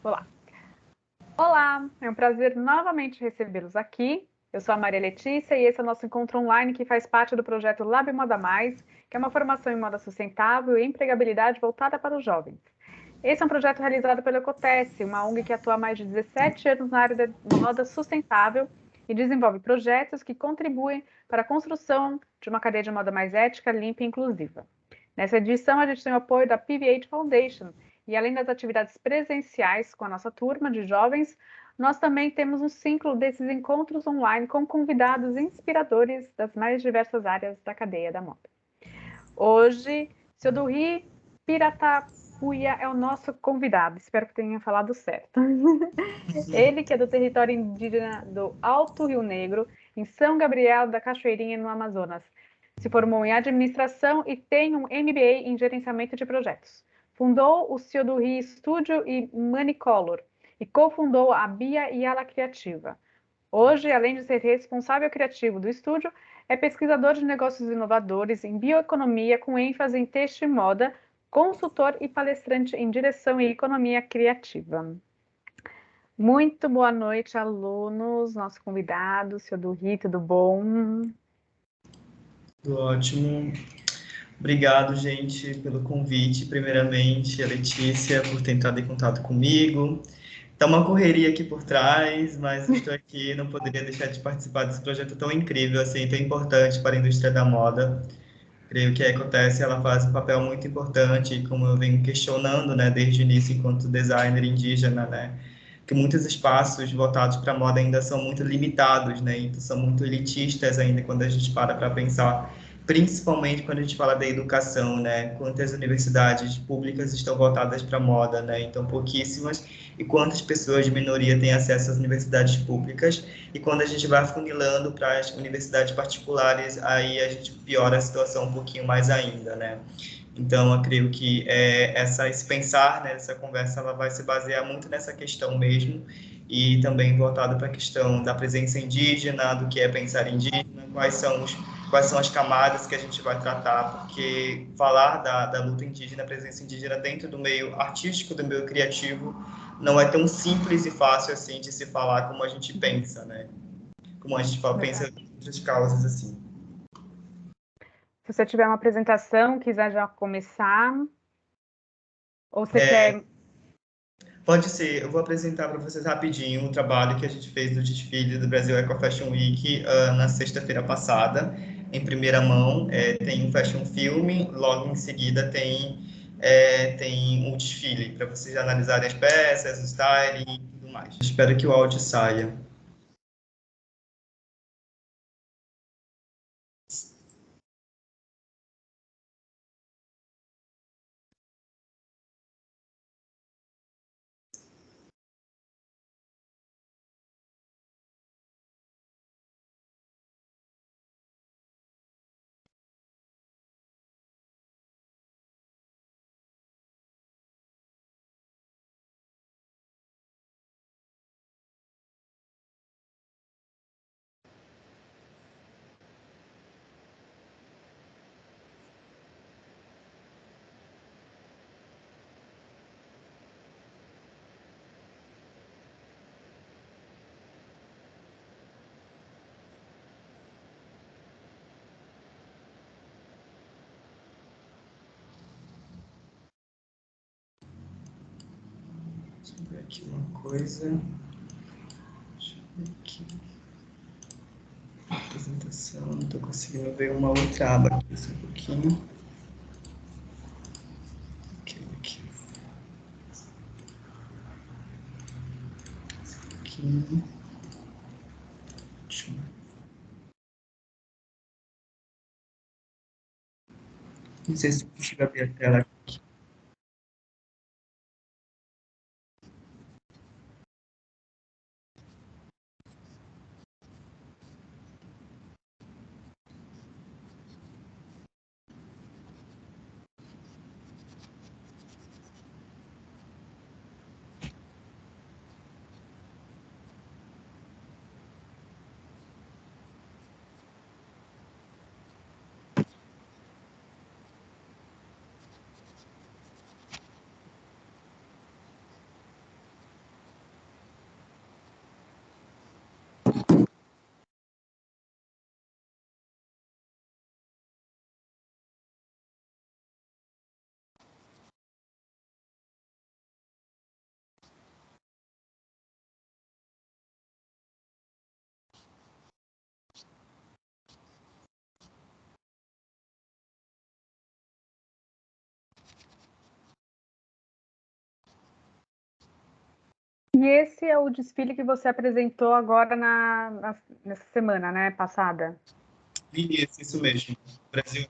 Olá. Olá, é um prazer novamente recebê-los aqui. Eu sou a Maria Letícia e esse é o nosso encontro online que faz parte do projeto Lab Moda Mais, que é uma formação em moda sustentável e empregabilidade voltada para os jovens. Esse é um projeto realizado pela Ecotesse, uma ONG que atua há mais de 17 anos na área da moda sustentável e desenvolve projetos que contribuem para a construção de uma cadeia de moda mais ética, limpa e inclusiva. Nessa edição, a gente tem o apoio da PVH Foundation, e além das atividades presenciais com a nossa turma de jovens, nós também temos um ciclo desses encontros online com convidados inspiradores das mais diversas áreas da cadeia da moda. Hoje, seu Durri Piratapuia é o nosso convidado, espero que tenha falado certo. Ele que é do território indígena do Alto Rio Negro, em São Gabriel da Cachoeirinha, no Amazonas. Se formou em administração e tem um MBA em gerenciamento de projetos. Fundou o Ciodurri Studio e Manicolor e cofundou a Bia e Ala Criativa. Hoje, além de ser responsável criativo do estúdio, é pesquisador de negócios inovadores em bioeconomia com ênfase em texto e moda, consultor e palestrante em direção e economia criativa. Muito boa noite, alunos, nosso convidado, senhor Durri, tudo bom? Tudo ótimo. Obrigado, gente, pelo convite. Primeiramente, a Letícia, por ter entrado em contato comigo. Está uma correria aqui por trás, mas estou aqui, não poderia deixar de participar desse projeto tão incrível, assim, tão importante para a indústria da moda. Creio que a Ecotesse, ela faz um papel muito importante, como eu venho questionando, né, desde o início, enquanto designer indígena, né, que muitos espaços voltados para a moda ainda são muito limitados, né, então são muito elitistas ainda quando a gente para pensar, principalmente quando a gente fala da educação, né, quantas universidades públicas estão voltadas para a moda, né, então pouquíssimas, e quantas pessoas de minoria têm acesso às universidades públicas, e quando a gente vai afunilando para as universidades particulares, aí a gente piora a situação um pouquinho mais ainda, né? Então, eu creio que esse pensar, né, essa conversa, ela vai se basear muito nessa questão mesmo, e também voltado para a questão da presença indígena, do que é pensar indígena, quais são as camadas que a gente vai tratar, porque falar da luta indígena, presença indígena dentro do meio artístico, do meio criativo, não é tão simples e fácil assim de se falar como a gente pensa, né? Como a gente fala, pensa em outras causas assim. Se você tiver uma apresentação, quiser já começar, ou você quer... Pode ser, eu vou apresentar para vocês rapidinho o trabalho que a gente fez no desfile do Brasil Eco Fashion Week na sexta-feira passada, em primeira mão. Tem um fashion film, logo em seguida tem um desfile, para vocês analisarem as peças, o styling e tudo mais. Espero que o áudio saia. Deixa eu ver aqui uma coisa. Deixa eu ver aqui. Apresentação, não estou conseguindo ver uma outra aba aqui, só um pouquinho. Aqui. Aqui. Não sei se consigo abrir a tela aqui. E esse é o desfile que você apresentou agora nessa semana, né, passada? Isso mesmo. Brasil.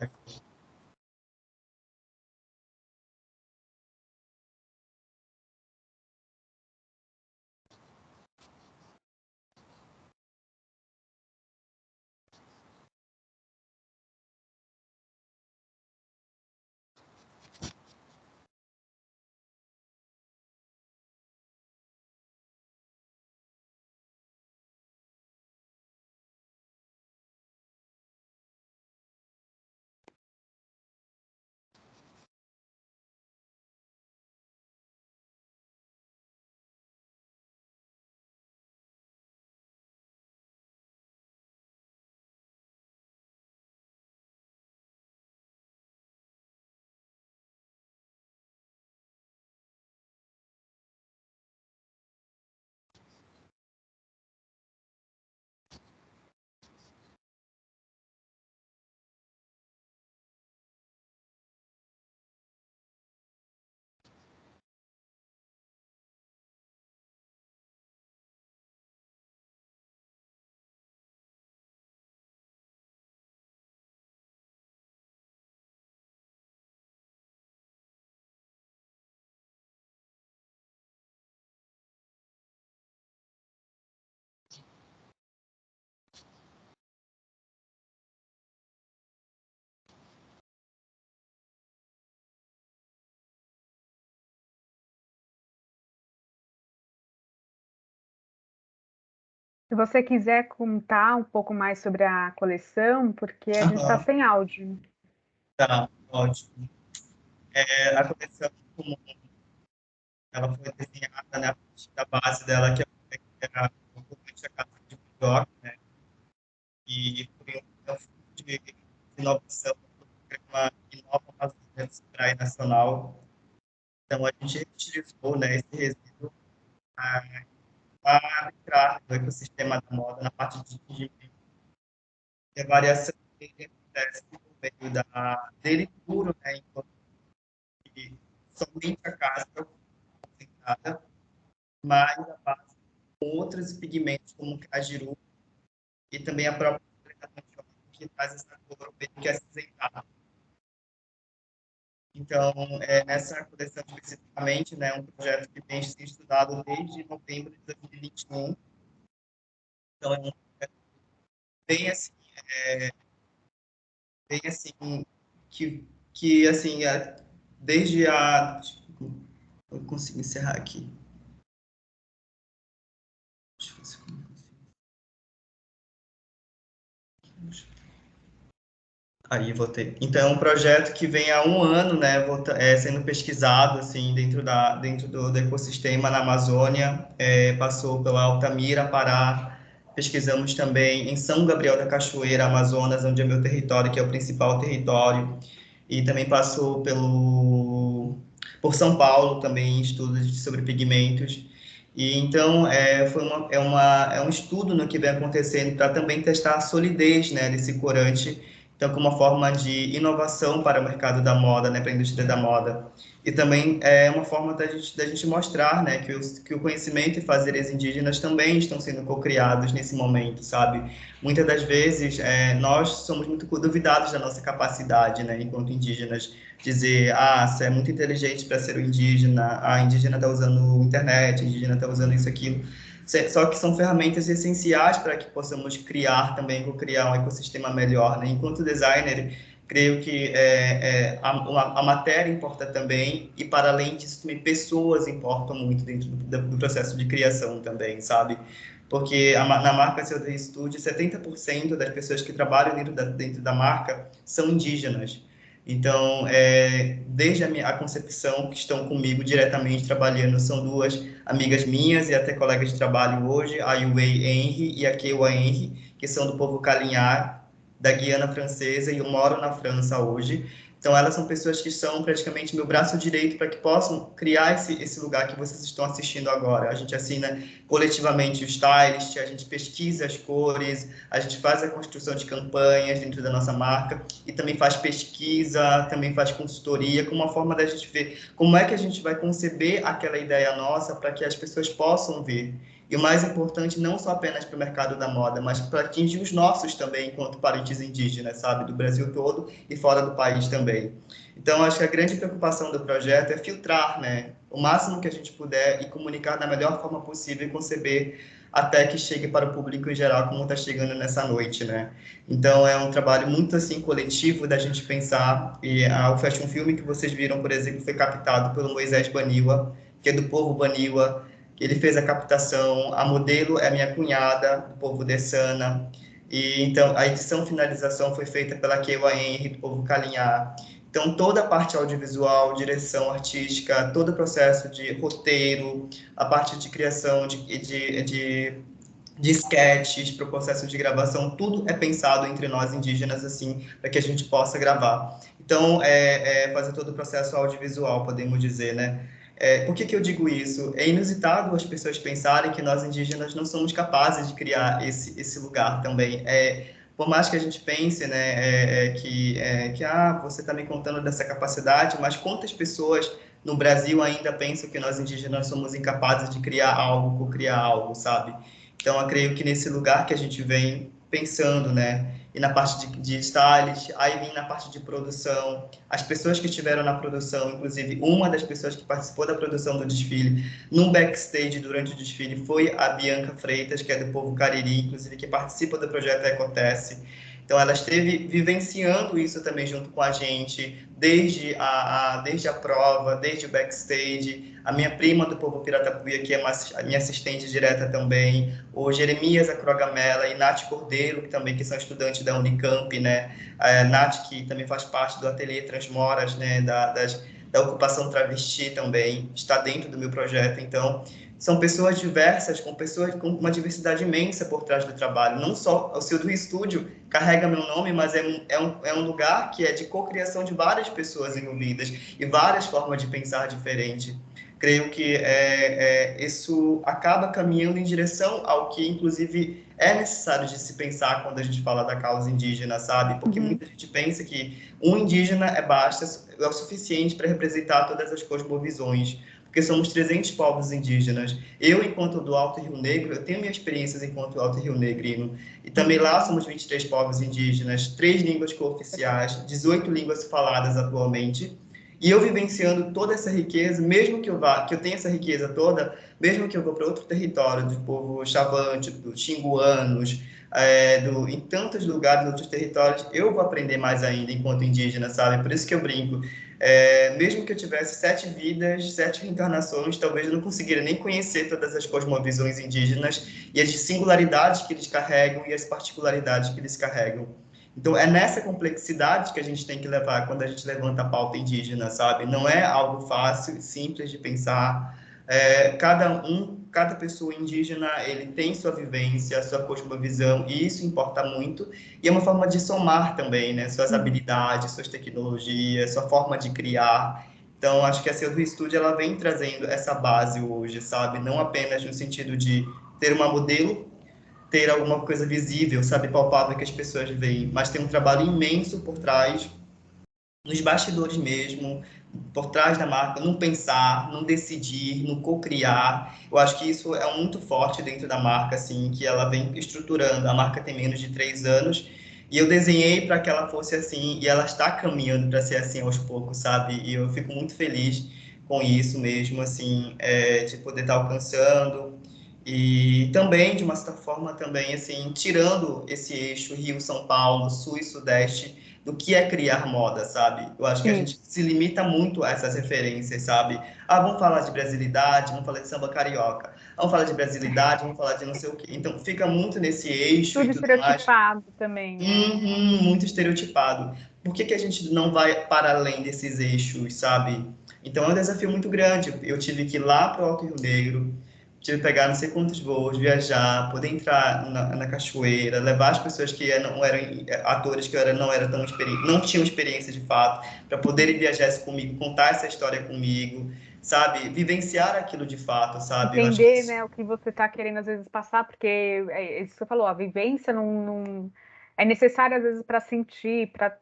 Se você quiser contar um pouco mais sobre a coleção, porque a gente está Aham, sem áudio. tá, ótimo. A coleção, como ela foi desenhada, né, a partir da base dela, que era a casa de New, né, e foi um fruto de inovação do programa Inova Amazônia do Sebrae Nacional. Então, a gente utilizou, né, esse resíduo para entrar no ecossistema da moda, na parte de a variação que acontece por meio dele puro, né, enquanto que somente a casa é concentrada, mas a base com outros pigmentos, como o cajiru, e também a própria que faz essa cor meio que acinzentada. Então, nessa coleção especificamente, né, é um projeto que vem sendo estudado desde novembro de 2021. Então, é um projeto bem assim, bem assim que assim, desde a... Eu consigo encerrar aqui. Deixa eu ver se eu consigo. Aí, voltei. Então, é um projeto que vem há um ano, né, sendo pesquisado, assim, dentro do ecossistema na Amazônia, passou pela Altamira, Pará, pesquisamos também em São Gabriel da Cachoeira, Amazonas, onde é meu território, que é o principal território, e também passou por São Paulo, também, estudos sobre pigmentos, e então, é um estudo no que vem acontecendo para também testar a solidez, né, desse corante, então, como uma forma de inovação para o mercado da moda, né, para a indústria da moda. E também é uma forma da gente mostrar, né, que o conhecimento e fazeres indígenas também estão sendo co-criados nesse momento, sabe? Muitas das vezes, nós somos muito duvidados da nossa capacidade, né, enquanto indígenas, dizer, você é muito inteligente para ser um indígena, a indígena está usando internet, a indígena está usando isso, aquilo. Só que são ferramentas essenciais para que possamos criar também, criar um ecossistema melhor, né? Enquanto designer, creio que a matéria importa também, e para além disso, também pessoas importam muito dentro do processo de criação também, sabe? Porque na marca Seu Studio, 70% das pessoas que trabalham dentro da marca são indígenas. Então, desde a concepção, que estão comigo diretamente trabalhando, são duas amigas minhas e até colegas de trabalho hoje, a Yuei Henry e a Kewa Henry, que são do povo Calinhar, da Guiana Francesa, e eu moro na França hoje. Então, elas são pessoas que são praticamente meu braço direito para que possam criar esse lugar que vocês estão assistindo agora. A gente assina coletivamente o stylist, a gente pesquisa as cores, a gente faz a construção de campanhas dentro da nossa marca e também faz pesquisa, também faz consultoria, como uma forma da gente ver como é que a gente vai conceber aquela ideia nossa para que as pessoas possam ver. E o mais importante, não só apenas para o mercado da moda, mas para atingir os nossos também, enquanto parentes indígenas, sabe? Do Brasil todo e fora do país também. Então, acho que a grande preocupação do projeto é filtrar, né? O máximo que a gente puder e comunicar da melhor forma possível e conceber até que chegue para o público em geral, como está chegando nessa noite, né? Então, é um trabalho muito, assim, coletivo da gente pensar. E o Fashion Film que vocês viram, por exemplo, foi captado pelo Moisés Baniwa, que é do povo Baniwa. Ele fez a captação, a modelo é minha cunhada, do povo Dessana, e então a edição finalização foi feita pela Kewa Henry, do povo Calinhá. Então, toda a parte audiovisual, direção artística, todo o processo de roteiro, a parte de criação de sketches, para o processo de gravação, tudo é pensado entre nós indígenas, assim, para que a gente possa gravar. Então, fazer todo o processo audiovisual, podemos dizer, né? Por que eu digo isso? É inusitado as pessoas pensarem que nós indígenas não somos capazes de criar esse lugar também. Por mais que a gente pense, né, você está me contando dessa capacidade, mas quantas pessoas no Brasil ainda pensam que nós indígenas somos incapazes de criar algo, co-criar algo, sabe? Então, eu creio que nesse lugar que a gente vem pensando, né, e na parte de stylist, aí vem na parte de produção, as pessoas que estiveram na produção, inclusive uma das pessoas que participou da produção do desfile, num backstage durante o desfile, foi a Bianca Freitas, que é do povo Cariri, inclusive, que participa do projeto Ecotesse. Então, ela esteve vivenciando isso também junto com a gente, desde a prova, desde o backstage. A minha prima do povo Piratapuia, que é a minha assistente direta também, o Jeremias Acrogamela e Nath Cordeiro, que também que são estudantes da Unicamp, né? A Nath, que também faz parte do Ateliê Transmoras, né? Da ocupação travesti também, está dentro do meu projeto. Então, são pessoas diversas, com pessoas com uma diversidade imensa por trás do trabalho. Não só o Silvio Estúdio carrega meu nome, mas é um lugar que é de cocriação de várias pessoas envolvidas e várias formas de pensar diferente. Creio que isso acaba caminhando em direção ao que, inclusive, é necessário de se pensar quando a gente fala da causa indígena, sabe? Porque muita gente pensa que um indígena é o suficiente para representar todas as cosmovisões, porque somos 300 povos indígenas. Eu, enquanto do Alto Rio Negro, eu tenho minhas experiências enquanto Alto Rio Negrino, e também lá somos 23 povos indígenas, 3 línguas cooficiais, 18 línguas faladas atualmente, e eu vivenciando toda essa riqueza, mesmo que eu tenha essa riqueza toda, mesmo que eu vou para outro território, do povo Xavante, dos Xinguanos, em tantos lugares, outros territórios, eu vou aprender mais ainda enquanto indígena, sabe? Por isso que eu brinco. Mesmo que eu tivesse 7 vidas, 7 reencarnações, talvez eu não conseguiria nem conhecer todas as cosmovisões indígenas e as singularidades que eles carregam e as particularidades que eles carregam. Então, é nessa complexidade que a gente tem que levar quando a gente levanta a pauta indígena, sabe? Não é algo fácil, simples de pensar. Cada pessoa indígena, ele tem sua vivência, sua cosmovisão, e isso importa muito. E é uma forma de somar também, né? Suas habilidades, suas tecnologias, sua forma de criar. Então, acho que a Silvia Studio, ela vem trazendo essa base hoje, sabe? Não apenas no sentido de ter uma modelo, ter alguma coisa visível, sabe, palpável que as pessoas veem, mas tem um trabalho imenso por trás, nos bastidores mesmo, por trás da marca, no pensar, no decidir, no co-criar. Eu acho que isso é muito forte dentro da marca, assim, que ela vem estruturando. A marca tem menos de 3 anos e eu desenhei para que ela fosse assim e ela está caminhando para ser assim aos poucos, sabe? E eu fico muito feliz com isso mesmo, assim, de poder estar alcançando e também, de uma certa forma, também, assim, tirando esse eixo Rio-São Paulo, Sul e Sudeste, do que é criar moda, sabe? Eu acho que a gente se limita muito a essas referências, sabe? Vamos falar de brasilidade, vamos falar de samba carioca. Vamos falar de brasilidade, vamos falar de não sei o quê. Então, fica muito nesse eixo Tudo e tudo mais. estereotipado também, né? Muito estereotipado. Por que a gente não vai para além desses eixos, sabe? Então, é um desafio muito grande. Eu tive que ir lá para o Alto Rio Negro, de pegar não sei quantos voos, viajar, poder entrar na cachoeira, levar as pessoas que não eram atores que não eram tão não tinham experiência de fato, para poderem viajar isso comigo, contar essa história comigo, sabe? Vivenciar aquilo de fato, sabe? Eu acho que Entender, né, o que você está querendo às vezes passar, porque é isso que você falou, a vivência é necessária às vezes para sentir, para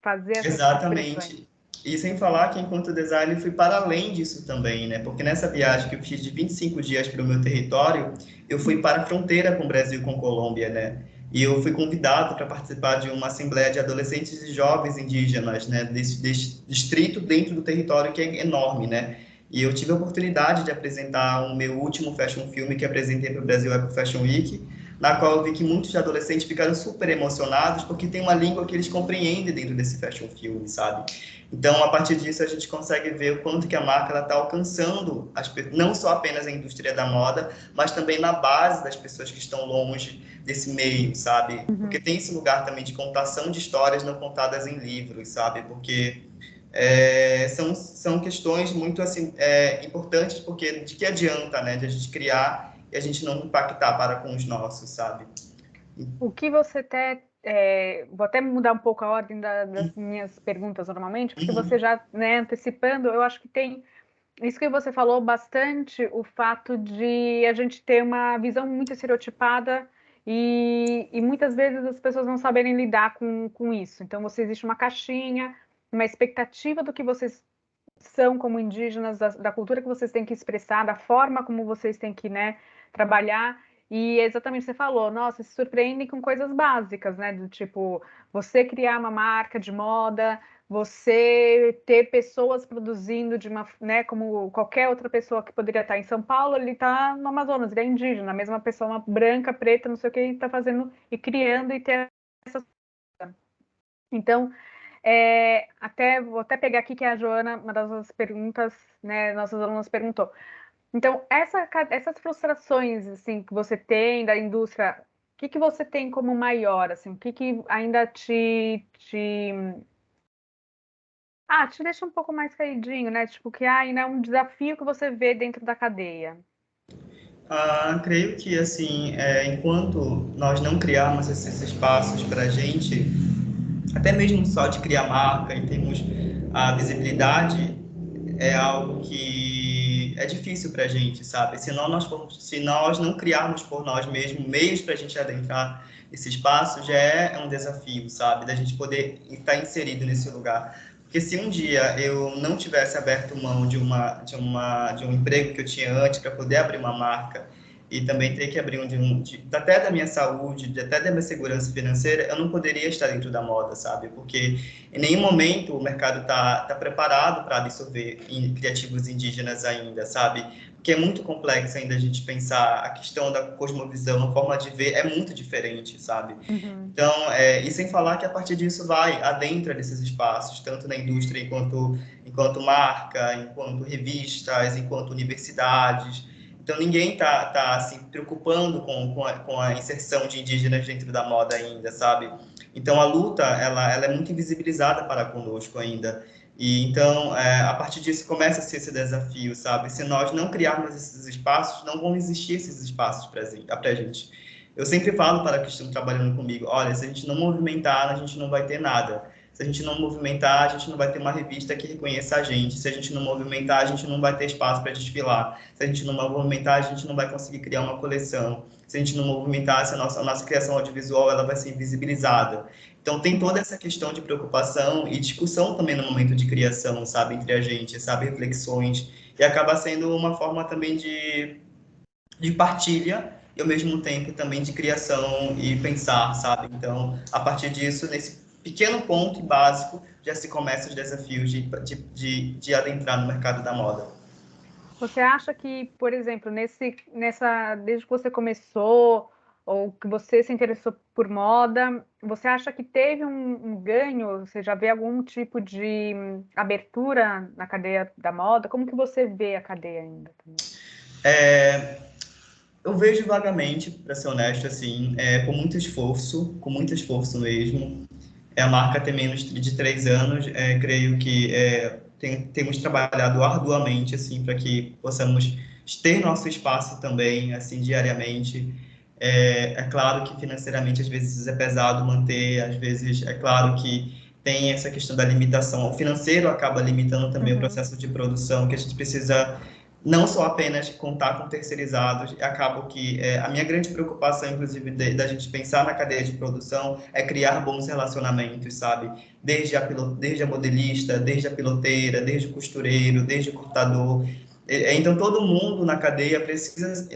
fazer essas expressões. exatamente. E sem falar que, enquanto designer, fui para além disso também, né? Porque nessa viagem que eu fiz de 25 dias para o meu território, eu fui para a fronteira com o Brasil, com Colômbia, né? E eu fui convidado para participar de uma assembleia de adolescentes e jovens indígenas, né? Desse distrito dentro do território que é enorme, né? E eu tive a oportunidade de apresentar o meu último fashion film que apresentei para o Brasil Eco Fashion Week, na qual eu vi que muitos adolescentes ficaram super emocionados porque tem uma língua que eles compreendem dentro desse fashion film, sabe? Então, a partir disso, a gente consegue ver o quanto que a marca está alcançando não só apenas a indústria da moda, mas também na base das pessoas que estão longe desse meio, sabe? Porque tem esse lugar também de contação de histórias não contadas em livros, sabe? Porque são questões muito assim importantes, porque de que adianta, né, de a gente criar e a gente não impactar para com os nossos, sabe? O que você vou até mudar um pouco a ordem das minhas perguntas normalmente, porque você já, né, antecipando, eu acho que tem isso que você falou bastante, o fato de a gente ter uma visão muito estereotipada e muitas vezes as pessoas não saberem lidar com isso. Então, você existe uma caixinha, uma expectativa do que vocês são como indígenas, da cultura que vocês têm que expressar, da forma como vocês têm que, né, trabalhar. E exatamente você falou, nossa, se surpreendem com coisas básicas, né? Do tipo, você criar uma marca de moda, você ter pessoas produzindo de uma, né, como qualquer outra pessoa que poderia estar em São Paulo, ele está no Amazonas, ele é indígena, a mesma pessoa, uma branca, preta, não sei o que, está fazendo e criando e ter essa. Então, vou até pegar aqui que a Joana, uma das nossas perguntas, né, nossas alunas perguntou. Então, essas frustrações assim que você tem da indústria, o que você tem como maior, assim, o que ainda te deixa um pouco mais caidinho, né? Tipo, que ainda é um desafio que você vê dentro da cadeia. Creio que, assim, enquanto nós não criarmos esses espaços para a gente, até mesmo só de criar marca e termos a visibilidade, é algo que é difícil para a gente, sabe? Se nós não criarmos por nós mesmos meios para a gente adentrar esse espaço, já é um desafio, sabe? Da gente poder estar inserido nesse lugar. Porque se um dia eu não tivesse aberto mão de um emprego que eu tinha antes para poder abrir uma marca e também ter que abrir até da minha saúde, até da minha segurança financeira, eu não poderia estar dentro da moda, sabe? Porque em nenhum momento o mercado tá preparado para absorver criativos indígenas ainda, sabe? Porque é muito complexo ainda a gente pensar a questão da cosmovisão, a forma de ver é muito diferente, sabe? Uhum. Então, e sem falar que a partir disso vai adentra desses espaços, tanto na indústria enquanto marca, enquanto revistas, enquanto universidades. Então, ninguém está se preocupando com a inserção de indígenas dentro da moda ainda, sabe? Então, a luta, ela é muito invisibilizada para conosco ainda. E, então, a partir disso, começa a ser esse desafio, sabe? Se nós não criarmos esses espaços, não vão existir esses espaços para a gente. Eu sempre falo para que estão trabalhando comigo, olha, se a gente não movimentar, a gente não vai ter nada. Se a gente não movimentar, a gente não vai ter uma revista que reconheça a gente. Se a gente não movimentar, a gente não vai ter espaço para desfilar. Se a gente não movimentar, a gente não vai conseguir criar uma coleção. Se a gente não movimentar, a nossa criação audiovisual ela vai ser invisibilizada. Então, tem toda essa questão de preocupação e discussão também no momento de criação, sabe, entre a gente, sabe, reflexões. E acaba sendo uma forma também de partilha e, ao mesmo tempo, também de criação e pensar, sabe? Então, a partir disso, nesse pequeno ponto básico, já se começa os desafios de adentrar no mercado da moda. Você acha que, por exemplo, desde que você começou ou que você se interessou por moda, você acha que teve um ganho? Você já vê algum tipo de abertura na cadeia da moda? Como que você vê a cadeia ainda também? Eu vejo vagamente, para ser honesto, assim, com muito esforço mesmo. A marca tem menos de 3 anos, creio que temos trabalhado arduamente, assim, para que possamos ter nosso espaço também, assim, diariamente. É claro que financeiramente às vezes é pesado manter, às vezes é claro que tem essa questão da limitação. O financeiro acaba limitando também o processo de produção, que a gente precisa não só apenas contar com terceirizados, acaba que a minha grande preocupação, inclusive, da gente pensar na cadeia de produção é criar bons relacionamentos, sabe? Desde a modelista, desde a piloteira, desde o costureiro, desde o cortador. Então, todo mundo na cadeia precisa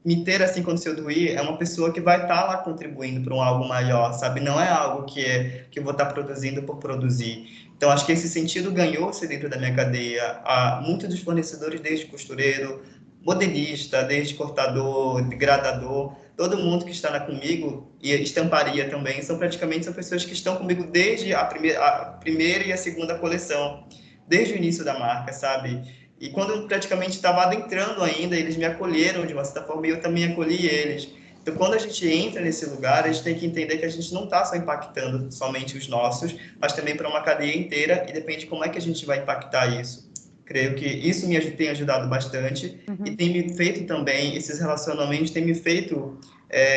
me ter assim quando se eu doir é uma pessoa que vai estar lá contribuindo para um algo maior, sabe? Não é algo que eu vou estar produzindo por produzir. Então, acho que esse sentido ganhou-se dentro da minha cadeia. Muitos dos fornecedores, desde costureiro, modelista, desde cortador, degradador, todo mundo que está comigo, e estamparia também, são pessoas que estão comigo desde a primeira e a segunda coleção, desde o início da marca, sabe? E quando eu praticamente estava adentrando ainda, eles me acolheram de uma certa forma e eu também acolhi eles. Então, quando a gente entra nesse lugar, a gente tem que entender que a gente não está só impactando somente os nossos, mas também para uma cadeia inteira, e depende de como é que a gente vai impactar isso. Creio que isso tem ajudado bastante e tem me feito também, esses relacionamentos têm me feito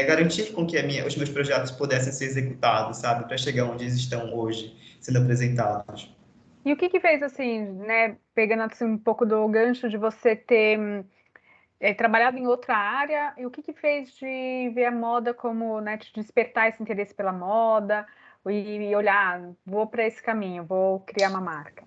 garantir com que os meus projetos pudessem ser executados, sabe, para chegar onde eles estão hoje, sendo apresentados. E o que que fez, assim, né, pegando assim, um pouco do gancho de você ter trabalhado em outra área, e o que que fez de ver a moda como, né, te despertar esse interesse pela moda e olhar, vou para esse caminho, vou criar uma marca?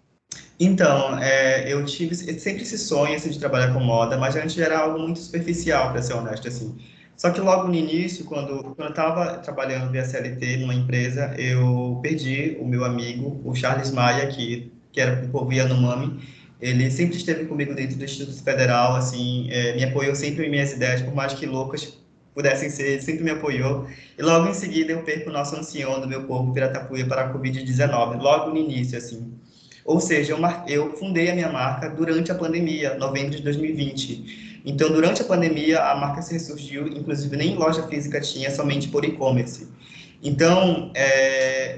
Então, eu tive sempre esse sonho assim, de trabalhar com moda, mas antes era algo muito superficial, para ser honesto, assim. Só que logo no início, quando eu estava trabalhando via CLT numa empresa, eu perdi o meu amigo, o Charles Maia, que era do povo Yanomami. Ele sempre esteve comigo dentro do Instituto Federal, assim, me apoiou sempre em minhas ideias, por mais que loucas pudessem ser, ele sempre me apoiou. E logo em seguida eu perco o nosso ancião do meu povo, Piratapuia, para a Covid-19, logo no início, assim. Ou seja, eu fundei a minha marca durante a pandemia, novembro de 2020. Então, durante a pandemia, a marca se ressurgiu, inclusive nem loja física tinha, somente por e-commerce. Então,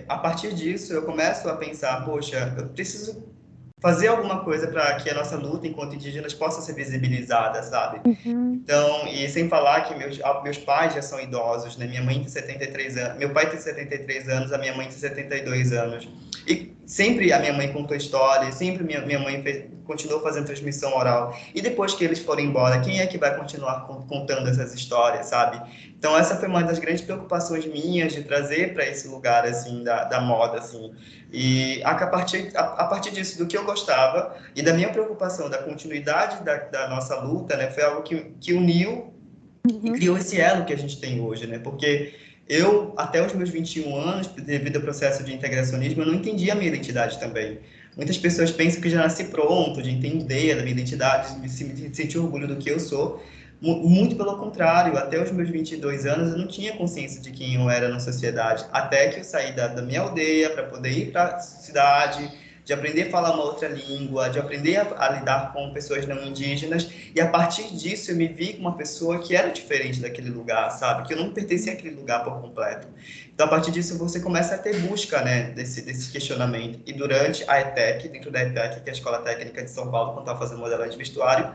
a partir disso, eu começo a pensar, poxa, eu preciso fazer alguma coisa para que a nossa luta enquanto indígenas possa ser visibilizada, sabe? Uhum. Então, e sem falar que meus pais já são idosos, né? Minha mãe tem 73 anos, meu pai tem 73 anos, a minha mãe tem 72 anos. E sempre a minha mãe contou histórias, sempre minha mãe continuou fazendo transmissão oral. E depois que eles forem embora, quem é que vai continuar contando essas histórias, sabe? Então, essa foi uma das grandes preocupações minhas de trazer para esse lugar, assim, da moda, assim. E a partir disso, do que eu gostava e da minha preocupação da continuidade da nossa luta, né, foi algo que uniu e Uhum. criou esse elo que a gente tem hoje, né? Porque eu, até os meus 21 anos, devido ao processo de integracionismo, eu não entendia a minha identidade também. Muitas pessoas pensam que já nasci pronto, de entender a minha identidade, de sentir orgulho do que eu sou. Muito pelo contrário, até os meus 22 anos eu não tinha consciência de quem eu era na sociedade. Até que eu saí da minha aldeia para poder ir para a cidade, de aprender a falar uma outra língua, de aprender a lidar com pessoas não indígenas, e a partir disso eu me vi como uma pessoa que era diferente daquele lugar, sabe? Que eu não pertencia àquele lugar por completo. Então, a partir disso, você começa a ter busca, né, desse questionamento. E durante a ETEC, dentro da ETEC, que é a Escola Técnica de São Paulo, quando estava fazendo modelagem de vestuário,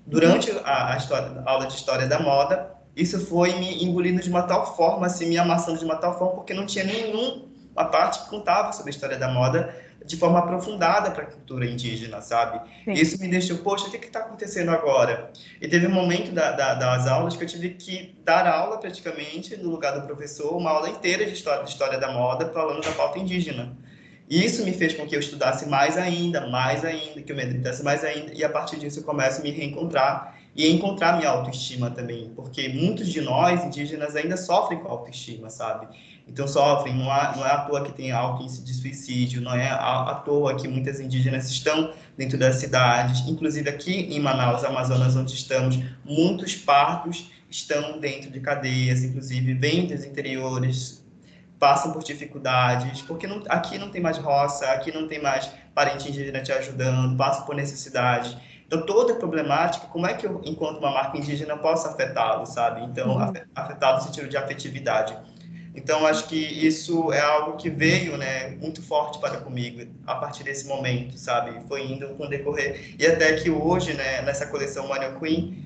durante a aula de História da Moda, isso foi me engolindo de uma tal forma, assim, me amassando de uma tal forma, porque não tinha nenhuma parte que contava sobre a história da moda de forma aprofundada para a cultura indígena, sabe? Sim. Isso me deixou, poxa, o que está acontecendo agora? E teve um momento das aulas que eu tive que dar aula praticamente no lugar do professor, uma aula inteira de história da moda, falando da pauta indígena. E isso me fez com que eu estudasse mais ainda, que eu me habilitasse mais ainda, e a partir disso eu começo a me reencontrar e encontrar minha autoestima também, porque muitos de nós, indígenas, ainda sofrem com autoestima, sabe? Então sofrem, não é à toa que tem alto índice de suicídio, não é à toa que muitas indígenas estão dentro das cidades, inclusive aqui em Manaus, Amazonas, onde estamos, muitos partos estão dentro de cadeias, inclusive vêm dos interiores, passam por dificuldades, porque aqui não tem mais roça, aqui não tem mais parente indígena te ajudando, passam por necessidade. Então, toda a problemática, como é que eu, enquanto uma marca indígena, posso afetá-lo, sabe? Então, Uhum. afetá-lo no sentido de afetividade. Então, acho que isso é algo que veio, né, muito forte para comigo a partir desse momento, sabe? Foi indo com o decorrer. E até que hoje, né, nessa coleção Mania Queen,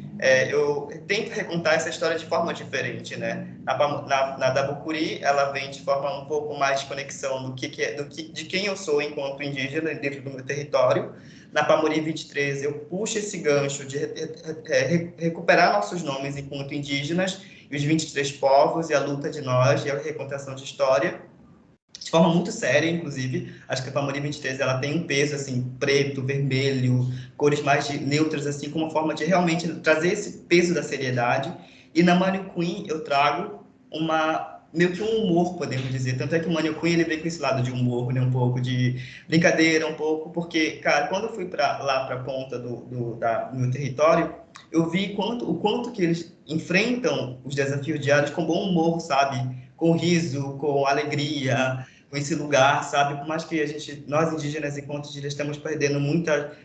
eu tento recontar essa história de forma diferente, né? Na Dabukuri, ela vem de forma um pouco mais de conexão de quem eu sou enquanto indígena dentro do meu território. Na Pamuri 23, eu puxo esse gancho de recuperar nossos nomes enquanto indígenas, e os 23 povos, e a luta de nós, e a recontação de história, de forma muito séria, inclusive. Acho que a Pamuri 23, ela tem um peso, assim, preto, vermelho, cores mais neutras, assim, como uma forma de realmente trazer esse peso da seriedade. E na Mano Queen, eu trago meio que um humor, podemos dizer. Tanto é que o Mano Queen, ele vem com esse lado de humor, né? Um pouco de brincadeira, um pouco, porque, cara, quando eu fui lá para a ponta do meu território, eu vi o quanto que eles enfrentam os desafios diários com bom humor, sabe? Com riso, com alegria, com esse lugar, sabe? Por mais que nós indígenas, enquanto indígenas,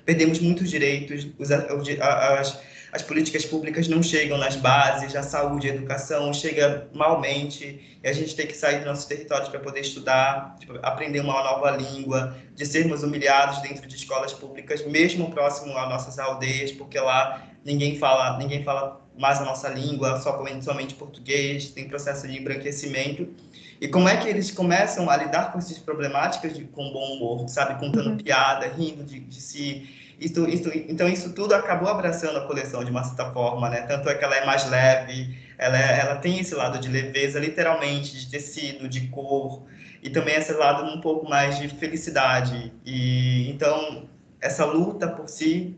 perdemos muitos direitos, as políticas públicas não chegam nas bases, a saúde, a educação chega malmente, e a gente tem que sair dos nossos territórios para poder estudar, tipo, aprender uma nova língua, de sermos humilhados dentro de escolas públicas, mesmo próximo às nossas aldeias, porque lá ninguém fala mais a nossa língua, somente português, tem processo de embranquecimento. E como é que eles começam a lidar com essas problemáticas com bom humor, sabe? Contando piada, rindo de si. Então, isso tudo acabou abraçando a coleção de uma certa forma, né? Tanto é que ela é mais leve, ela tem esse lado de leveza, literalmente, de tecido, de cor, e também esse lado um pouco mais de felicidade. E então, essa luta por si,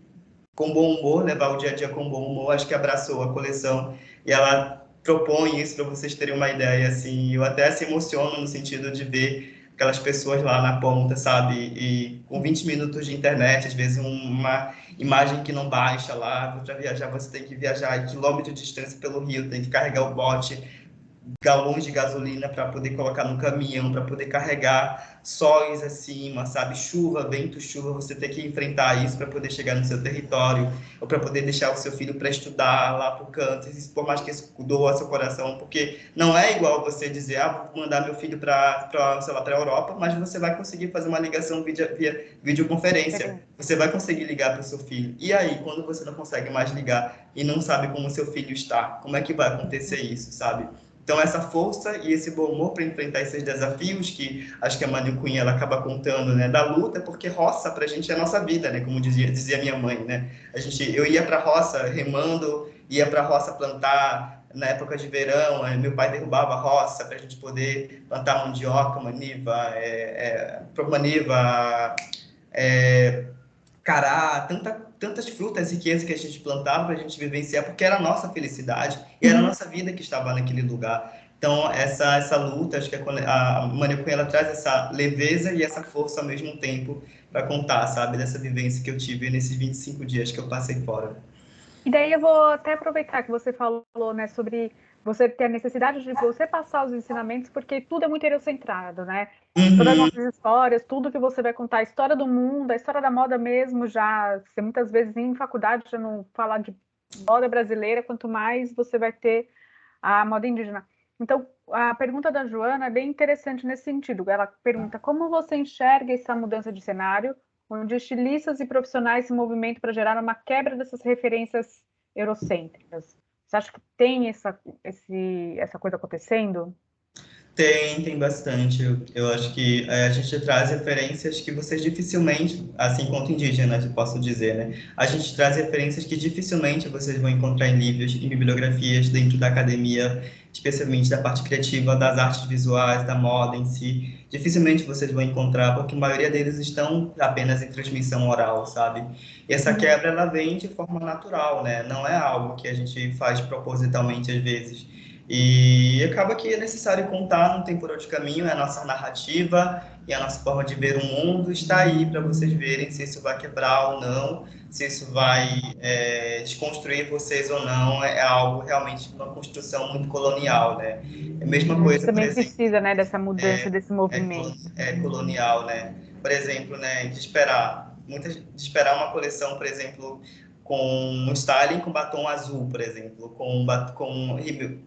com bom humor, levar o dia a dia com bom humor, acho que abraçou a coleção, e ela propõe isso para vocês terem uma ideia, assim, eu até se emociono no sentido de ver aquelas pessoas lá na ponta, sabe, e com 20 minutos de internet, às vezes uma imagem que não baixa lá, para viajar você tem que viajar quilômetros de distância pelo rio, tem que carregar o bote, galões de gasolina para poder colocar no caminhão, para poder carregar sóis acima, sabe? Chuva, vento, chuva, você tem que enfrentar isso para poder chegar no seu território, ou para poder deixar o seu filho para estudar lá para o canto, por mais que isso doa seu coração, porque não é igual você dizer, vou mandar meu filho sei lá, para a Europa, mas você vai conseguir fazer uma ligação via videoconferência, você vai conseguir ligar para o seu filho. E aí, quando você não consegue mais ligar e não sabe como o seu filho está, como é que vai acontecer isso, sabe? Então, essa força e esse bom humor para enfrentar esses desafios, que acho que a Manu Cunha ela acaba contando, né, da luta, porque roça para a gente é a nossa vida, né, como dizia minha mãe, né? Eu ia para a roça remando, ia para a roça plantar na época de verão, meu pai derrubava a roça para a gente poder plantar mandioca, maniva, cará, tantas frutas riquezas que a gente plantava para a gente vivenciar, porque era a nossa felicidade e era a nossa vida que estava naquele lugar. Então, essa luta, acho que a Manequim, ela traz essa leveza e essa força ao mesmo tempo para contar, sabe, dessa vivência que eu tive nesses 25 dias que eu passei fora. E daí eu vou até aproveitar que você falou, né, sobre você ter a necessidade de você passar os ensinamentos, porque tudo é muito eurocentrado, né? Todas as nossas histórias, tudo que você vai contar, a história do mundo, a história da moda mesmo, já você muitas vezes em faculdade já não fala de moda brasileira, quanto mais você vai ter a moda indígena. Então, a pergunta da Joana é bem interessante nesse sentido. Ela pergunta como você enxerga essa mudança de cenário, onde estilistas e profissionais se movimentam para gerar uma quebra dessas referências eurocêntricas. Você acha que tem essa coisa acontecendo? Tem bastante. Eu acho que a gente traz referências que vocês dificilmente, assim quanto indígenas, eu posso dizer, né? A gente traz referências que dificilmente vocês vão encontrar em livros, em bibliografias, dentro da academia, especialmente da parte criativa, das artes visuais, da moda em si. Dificilmente vocês vão encontrar, porque a maioria deles estão apenas em transmissão oral, sabe? E essa quebra, ela vem de forma natural, né? Não é algo que a gente faz propositalmente às vezes. E acaba que é necessário contar, não tem por outro caminho, é a nossa narrativa e a nossa forma de ver o mundo está aí para vocês verem se isso vai quebrar ou não, se isso vai desconstruir vocês ou não, é algo realmente uma construção muito colonial, né? É a mesma A gente coisa, por também exemplo, precisa, né, dessa mudança, desse movimento. colonial, né? Por exemplo, né, de esperar uma coleção, por exemplo, com styling com batom azul, por exemplo,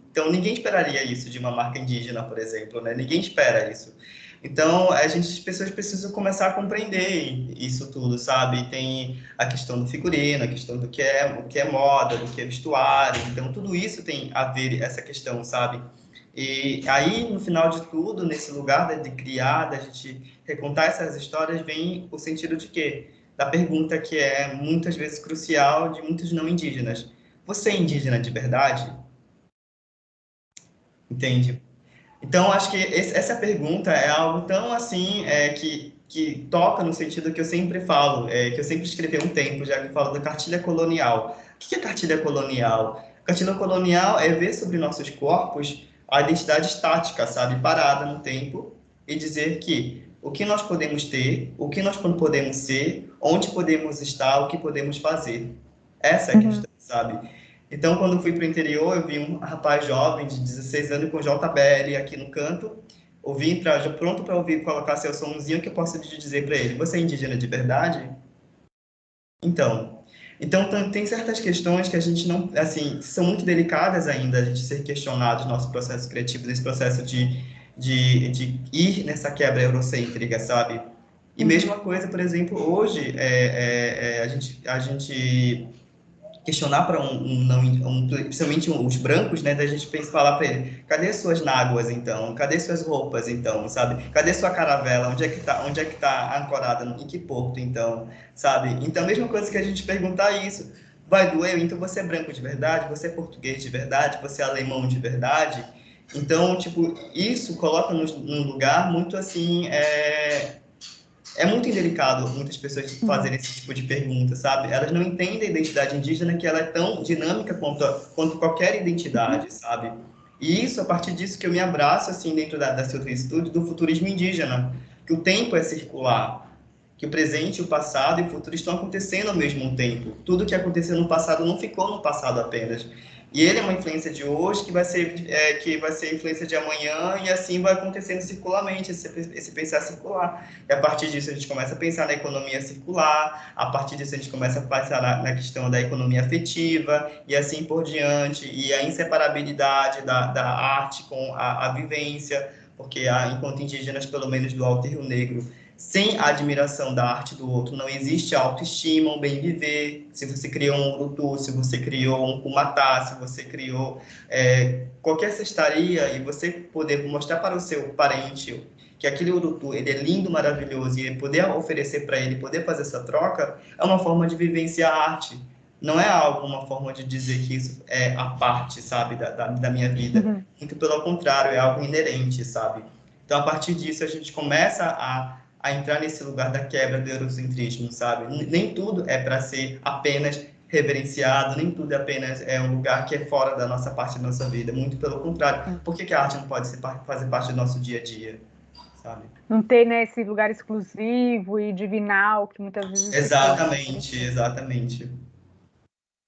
então ninguém esperaria isso de uma marca indígena, por exemplo, né? Ninguém espera isso. Então as pessoas precisam começar a compreender isso tudo, sabe? Tem a questão do figurino, a questão do o que é moda, do que é vestuário. Então tudo isso tem a ver essa questão, sabe? E aí, no final de tudo, nesse lugar de criar, da gente recontar essas histórias, vem o sentido de quê? Da pergunta que é muitas vezes crucial de muitos não indígenas. Você é indígena de verdade? Entende? Então, acho que essa pergunta é algo tão assim, que toca no sentido que eu sempre falo, que eu sempre escrevi há um tempo, já que eu falo da cartilha colonial. O que é cartilha colonial? Cartilha colonial é ver sobre nossos corpos a identidade estática, sabe? Parada no tempo e dizer que o que nós podemos ter, o que nós podemos ser, onde podemos estar, o que podemos fazer. Essa é a questão, sabe? Então, quando fui para o interior, eu vi um rapaz jovem de 16 anos com JBL aqui no canto, pronto para ouvir colocar seu somzinho, que eu posso te dizer para ele: você é indígena de verdade? Então, tem certas questões que a gente não, assim, são muito delicadas ainda, a gente ser questionado no nosso processo criativo, nesse processo de ir nessa quebra eurocêntrica, sabe? E mesma coisa, por exemplo, hoje, a gente questionar para principalmente os brancos, né, da gente pensar, falar para ele: cadê suas náguas, então? Cadê suas roupas, então? Sabe? Cadê sua caravela? Onde é que tá ancorada? Em que porto, então? Sabe? Então, a mesma coisa que a gente perguntar isso, vai doer? Então, você é branco de verdade? Você é português de verdade? Você é alemão de verdade? Então, tipo, isso coloca num lugar muito assim, é muito indelicado muitas pessoas fazerem esse tipo de pergunta, sabe? Elas não entendem a identidade indígena, que ela é tão dinâmica quanto qualquer identidade, sabe? E isso, a partir disso que eu me abraço, assim, dentro da Silvia Studio, do futurismo indígena, que o tempo é circular, que o presente, o passado e o futuro estão acontecendo ao mesmo tempo. Tudo que aconteceu no passado não ficou no passado apenas. E ele é uma influência de hoje que vai ser influência de amanhã, e assim vai acontecendo circularmente, esse pensar circular. E a partir disso a gente começa a pensar na economia circular, a partir disso a gente começa a pensar na questão da economia afetiva, e assim por diante, e a inseparabilidade da arte com a vivência, porque enquanto indígenas, pelo menos do Alto Rio Negro, sem a admiração da arte do outro, não existe autoestima, um bem viver. Se você criou um urutu, se você criou um cumatá, se você criou qualquer cestaria, e você poder mostrar para o seu parente que aquele urutu ele é lindo, maravilhoso, e poder oferecer para ele, poder fazer essa troca, é uma forma de vivenciar a arte. Não é uma forma de dizer que isso é a parte, sabe, da minha vida. Muito pelo contrário, é algo inerente, sabe? Então, a partir disso, a gente começa a entrar nesse lugar da quebra do eurocentrismo, sabe? Nem tudo é para ser apenas reverenciado, nem tudo apenas é um lugar que é fora da nossa parte da nossa vida. Muito pelo contrário. Por que a arte não pode fazer parte do nosso dia a dia, sabe? Não ter, né, esse lugar exclusivo e divinal que muitas vezes se Exatamente, exatamente.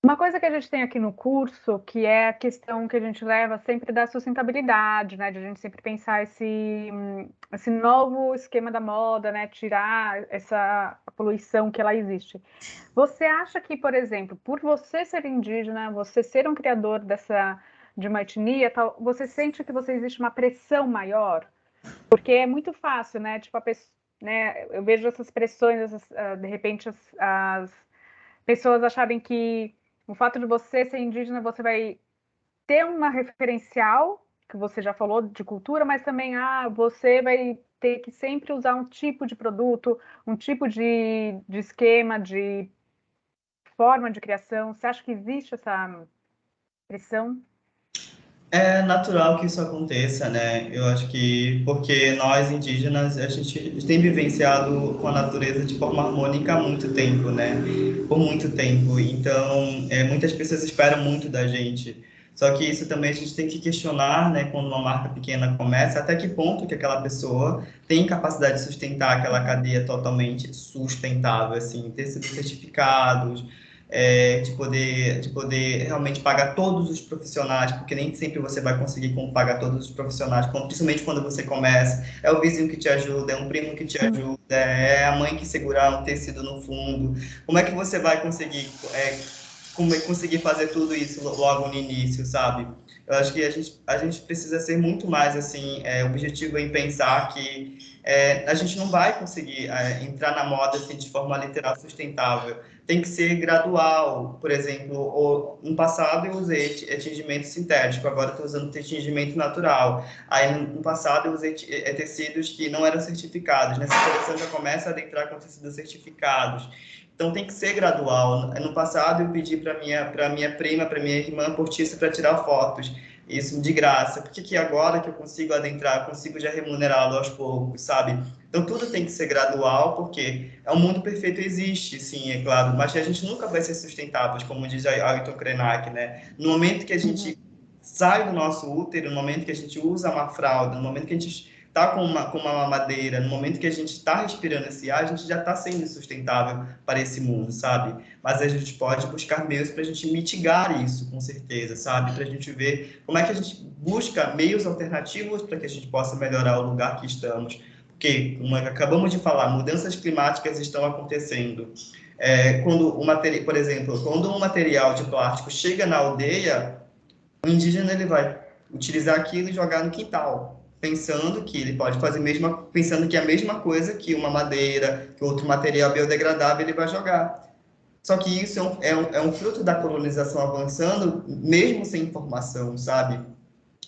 Uma coisa que a gente tem aqui no curso, que é a questão que a gente leva sempre da sustentabilidade, né? De a gente sempre pensar esse novo esquema da moda, né? Tirar essa poluição que ela existe. Você acha que, por exemplo, por você ser indígena, você ser um criador de uma etnia, tal, você sente que existe uma pressão maior? Porque é muito fácil, né? Tipo, né? Eu vejo essas pressões, de repente as pessoas acharem que o fato de você ser indígena, você vai ter uma referencial, que você já falou, de cultura, mas também você vai ter que sempre usar um tipo de produto, um tipo de esquema, de forma de criação. Você acha que existe essa pressão? É natural que isso aconteça, né? Eu acho que porque nós indígenas a gente tem vivenciado com a natureza de forma harmônica há muito tempo, né? Por muito tempo. Então, muitas pessoas esperam muito da gente. Só que isso também a gente tem que questionar, né? Quando uma marca pequena começa, até que ponto que aquela pessoa tem capacidade de sustentar aquela cadeia totalmente sustentável, assim, ter sido certificados, de poder realmente pagar todos os profissionais, porque nem sempre você vai conseguir pagar todos os profissionais, principalmente quando você começa. É o vizinho que te ajuda, é um primo que te ajuda, é a mãe que segura um tecido no fundo. Como é que você vai conseguir conseguir fazer tudo isso logo no início, sabe? Eu acho que a gente precisa ser muito mais, assim, objetivo em pensar que a gente não vai conseguir entrar na moda assim, de forma literal sustentável. Tem que ser gradual. Por exemplo, no passado eu usei tingimento sintético, agora estou usando tingimento natural. Aí, no passado, eu usei tecidos que não eram certificados. Nessa coleção já começa a adentrar com tecidos certificados. Então, tem que ser gradual. No passado, eu pedi para minha prima, para minha irmã portista, para tirar fotos. Isso de graça. Por que agora que eu consigo adentrar, consigo já remunerá-lo aos poucos, sabe? Então, tudo tem que ser gradual, porque o mundo perfeito existe, sim, é claro, mas a gente nunca vai ser sustentável, como diz Ailton Krenak, né? No momento que a gente sai do nosso útero, no momento que a gente usa uma fralda, no momento que a gente está com uma mamadeira, no momento que a gente está respirando esse ar, a gente já está sendo sustentável para esse mundo, sabe? Mas a gente pode buscar meios para a gente mitigar isso, com certeza, sabe? Para a gente ver como é que a gente busca meios alternativos para que a gente possa melhorar o lugar que estamos. Porque, como acabamos de falar, mudanças climáticas estão acontecendo. Quando por exemplo, quando um material de plástico chega na aldeia, o indígena ele vai utilizar aquilo e jogar no quintal, pensando que ele pode fazer pensando que é a mesma coisa que uma madeira, que outro material biodegradável ele vai jogar. Só que isso é um fruto da colonização avançando, mesmo sem informação, sabe?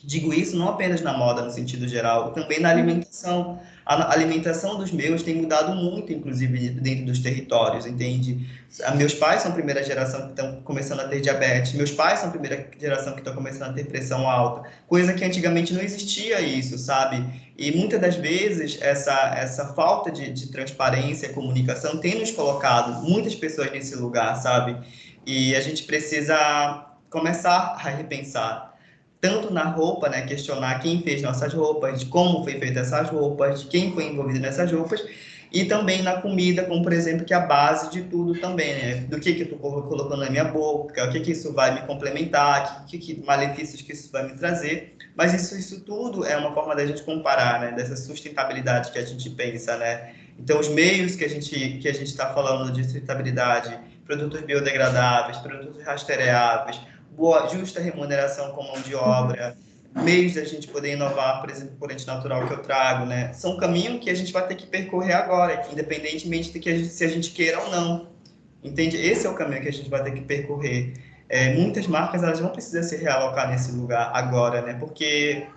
Digo isso não apenas na moda, no sentido geral, também na alimentação. A alimentação dos meus tem mudado muito, inclusive, dentro dos territórios, entende? Meus pais são a primeira geração que estão começando a ter diabetes, meus pais são a primeira geração que estão começando a ter pressão alta, coisa que antigamente não existia isso, sabe? E muitas das vezes essa falta de transparência e comunicação tem nos colocado muitas pessoas nesse lugar, sabe? E a gente precisa começar a repensar tanto na roupa, né, questionar quem fez nossas roupas, de como foi feita essas roupas, de quem foi envolvido nessas roupas, e também na comida, como por exemplo, que é a base de tudo também, né, do que eu estou colocando na minha boca, o que isso vai me complementar, que malefícios que isso vai me trazer, mas isso tudo é uma forma da gente comparar, né, dessa sustentabilidade que a gente pensa, né, então os meios que a gente está falando de sustentabilidade, produtos biodegradáveis, produtos rastreáveis, boa, justa remuneração com mão de obra, meios da gente poder inovar, por exemplo, corante natural que eu trago, né? São caminhos que a gente vai ter que percorrer agora, independentemente de se a gente queira ou não. Entende? Esse é o caminho que a gente vai ter que percorrer. Muitas marcas elas vão precisar se realocar nesse lugar agora, né? Porque